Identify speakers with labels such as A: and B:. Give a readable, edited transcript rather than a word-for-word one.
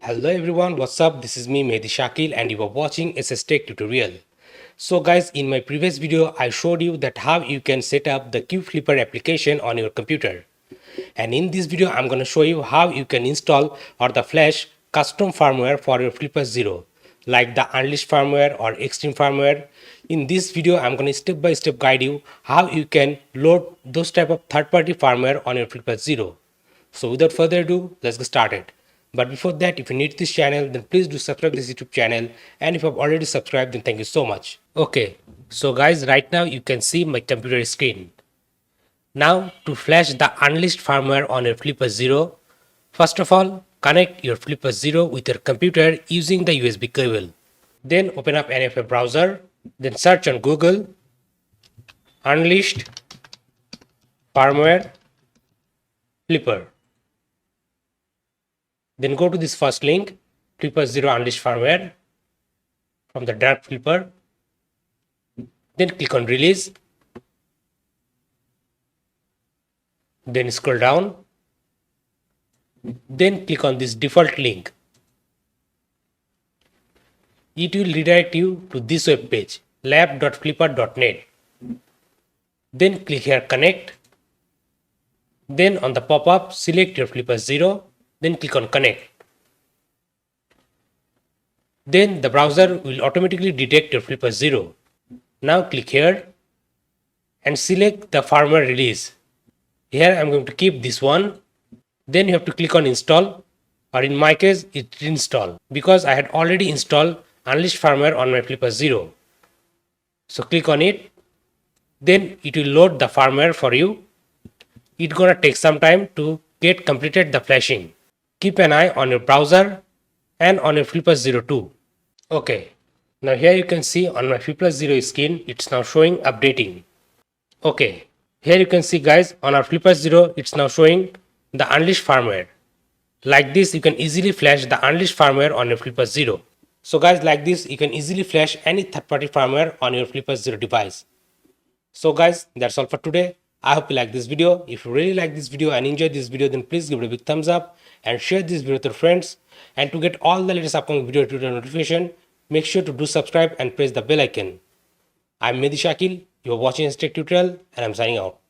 A: Hello everyone, what's up? This is me Mehdi Shakil and you are watching SSTec tutorial. So guys, in my previous video I showed you that how you can set up the Cube Flipper application on your computer. And in this video I'm going to show you how you can install or the flash custom firmware for your Flipper Zero, like the Unleashed firmware or Extreme firmware. In this video I'm going to step by step guide you how you can load those type of third-party firmware on your Flipper Zero. So without further ado, let's get started. But before that, if you're new to this channel, then please do subscribe to this YouTube channel. And if you have already subscribed, then thank you so much. Okay, so guys, right now you can see my computer screen. Now to flash the Unleashed firmware on your Flipper Zero, first of all, connect your Flipper Zero with your computer using the USB cable. Then open up any of your browser, then search on Google Unleashed firmware Flipper. Then go to this first link, Flipper Zero Unleashed firmware from the Dark Flipper. Then click on release. Then scroll down. Then click on this default link. It will redirect you to this web page, lab.flipper.net. Then click here connect. Then on the pop-up, select your Flipper Zero. Then click on connect. Then the browser will automatically detect your Flipper Zero. Now click here and select the firmware release. Here I'm going to keep this one. Then you have to click on install, or in my case it install because I had already installed Unleashed firmware on my Flipper Zero. So click on it. Then it will load the firmware for you. It's gonna take some time to get completed the flashing. Keep an eye on your browser and on your Flipper Zero too. Okay, now here you can see on my Flipper Zero screen, it's now showing updating. Okay, here you can see guys, on our Flipper Zero, it's now showing the Unleashed firmware. Like this, you can easily flash the Unleashed firmware on your Flipper Zero. So guys, like this, you can easily flash any third-party firmware on your Flipper Zero device. So guys, that's all for today. I hope you like this video. If you really like this video and enjoyed this video, then please give it a big thumbs up and share this video with your friends. And to get all the latest upcoming video tutorial notification, make sure to do subscribe and press the bell icon. I'm Mehdi Shakil, you're watching SSTec tutorial, and I'm signing out.